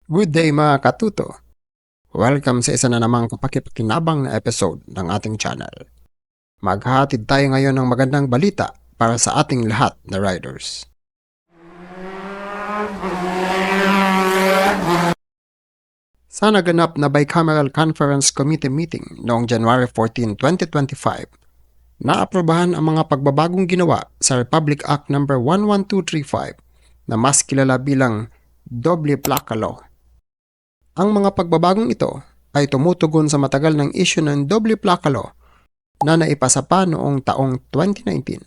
Good day mga katuto! Welcome sa isa na namang kapakipakinabang na episode ng ating channel. Maghahatid tayo ngayon ng magandang balita para sa ating lahat na riders. Sa naganap na Bicameral Conference Committee meeting noong January 14, 2025, naaprobahan ang mga pagbabagong ginawa sa Republic Act No. 11235 na mas kilala bilang Doble Plaka Law. Ang mga pagbabagong ito ay tumutugon sa matagal ng issue ng Doble Plaka Law na naipasa pa noong taong 2019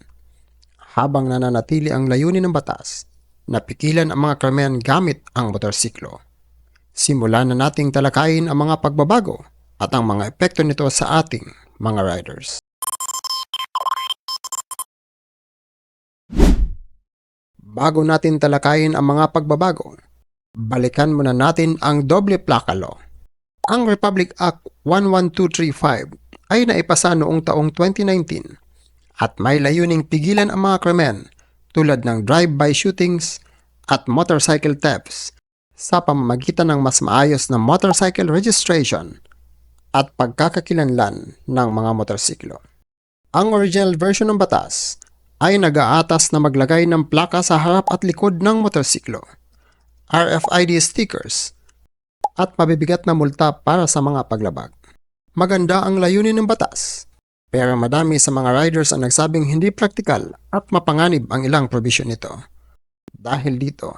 habang nananatili ang layunin ng batas na pigilan ang mga krimen gamit ang motorsiklo. Simulan na nating talakayin ang mga pagbabago at ang mga epekto nito sa ating mga riders. Bago natin talakayin ang mga pagbabago, balikan muna natin ang Doble Plaka Law. Ang Republic Act 11235 ay naipasa noong taong 2019 at may layuning pigilan ang mga krimen tulad ng drive-by shootings at motorcycle thefts sa pamamagitan ng mas maayos na motorcycle registration at pagkakakilanlan ng mga motorsiklo. Ang original version ng batas ay nag-aatas na maglagay ng plaka sa harap at likod ng motorsiklo, RFID stickers, at mabibigat na multa para sa mga paglabag. Maganda ang layunin ng batas, pero madami sa mga riders ang nagsabing hindi praktikal at mapanganib ang ilang provision nito. Dahil dito,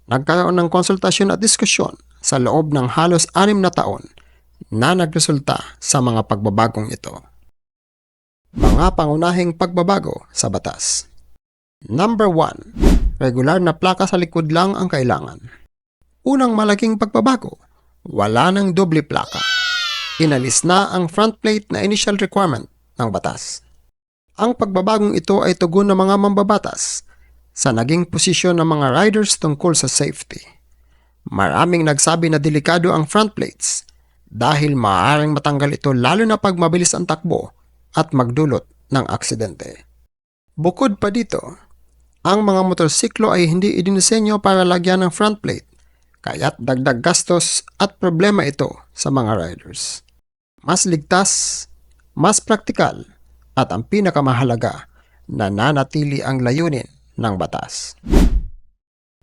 nagkaroon ng konsultasyon at diskusyon sa loob ng halos 6 na taon na nagresulta sa mga pagbabagong ito. Mga pangunahing pagbabago sa batas. Number 1. Regular na plaka sa likod lang ang kailangan. Unang malaking pagbabago, wala ng doble plaka. Inalis na ang front plate na initial requirement ng batas. Ang pagbabagong ito ay tugon ng mga mambabatas sa naging posisyon ng mga riders tungkol sa safety. Maraming nagsabi na delikado ang front plates dahil maaaring matanggal ito lalo na pag mabilis ang takbo at magdulot ng aksidente. Bukod pa dito, ang mga motorsiklo ay hindi idinisenyo para lagyan ng front plate, kaya't dagdag gastos at problema ito sa mga riders. Mas ligtas, mas praktikal, at ang pinakamahalaga, nananatili ang layunin ng batas.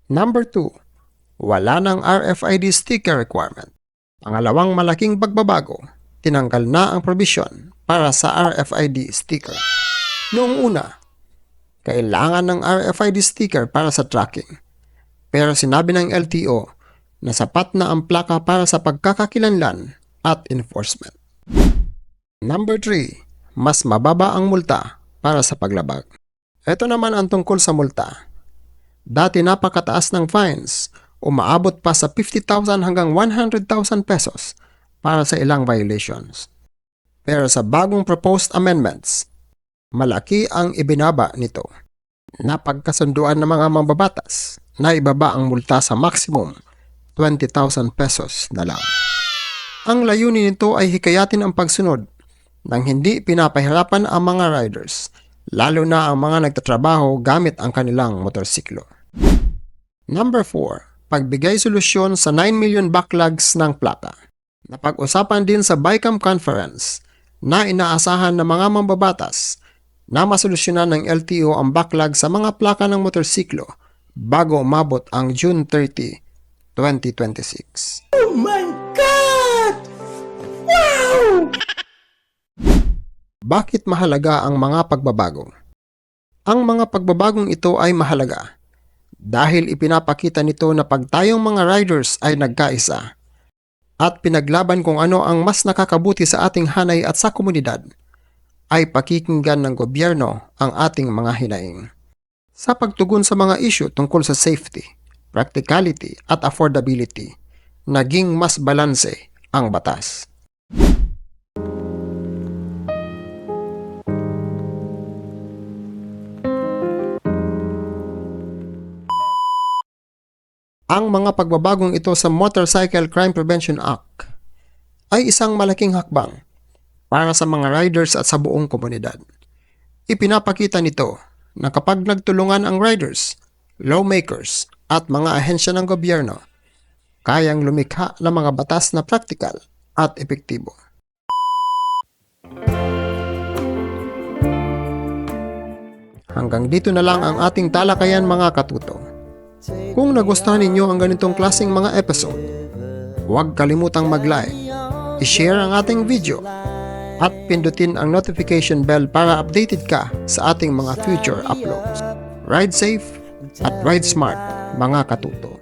Number 2. Wala ng RFID sticker requirement. Pangalawang malaking pagbabago, tinanggal na ang provision para sa RFID sticker. Noong una, kailangan ng RFID sticker para sa tracking. Pero sinabi ng LTO na sapat na ang plaka para sa pagkakakilanlan at enforcement. Number 3. Mas mababa ang multa para sa paglabag. Ito naman ang tungkol sa multa. Dati napakataas ng fines, umaabot pa sa 50,000 hanggang 100,000 pesos para sa ilang violations. Pero sa bagong proposed amendments, malaki ang ibinaba nito. Napagkasunduan ng mga mambabatas na ibaba ang multa sa maximum 20,000 pesos na lang. Ang layunin nito ay hikayatin ang pagsunod nang hindi pinapahirapan ang mga riders, lalo na ang mga nagtatrabaho gamit ang kanilang motorsiklo. Number 4. Pagbigay solusyon sa 9 million backlogs ng plaka. Napag-usapan din sa BICAM Conference na inaasahan ng mga mambabatas na masolusyonan ng LTO ang backlog sa mga plaka ng motorsiklo bago umabot ang June 30, 2026. Oh my God! Wow! Bakit mahalaga ang mga pagbabago? Ang mga pagbabagong ito ay mahalaga dahil ipinapakita nito na pag tayong mga riders ay nagkaisa at pinaglaban kung ano ang mas nakakabuti sa ating hanay at sa komunidad, ay pakikinggan ng gobyerno ang ating mga hinaing. Sa pagtugon sa mga issue tungkol sa safety, practicality at affordability, naging mas balanse ang batas. Ang mga pagbabagong ito sa Motorcycle Crime Prevention Act ay isang malaking hakbang para sa mga riders at sa buong komunidad. Ipinapakita nito na kapag nagtulungan ang riders, lawmakers at mga ahensya ng gobyerno, kayang lumikha ng mga batas na praktikal at epektibo. Hanggang dito na lang ang ating talakayan mga katuto. Kung nagustuhan ninyo ang ganitong klaseng mga episode, huwag kalimutang mag-like, i-share ang ating video, at pindutin ang notification bell para updated ka sa ating mga future uploads. Ride safe at ride smart mga katuto.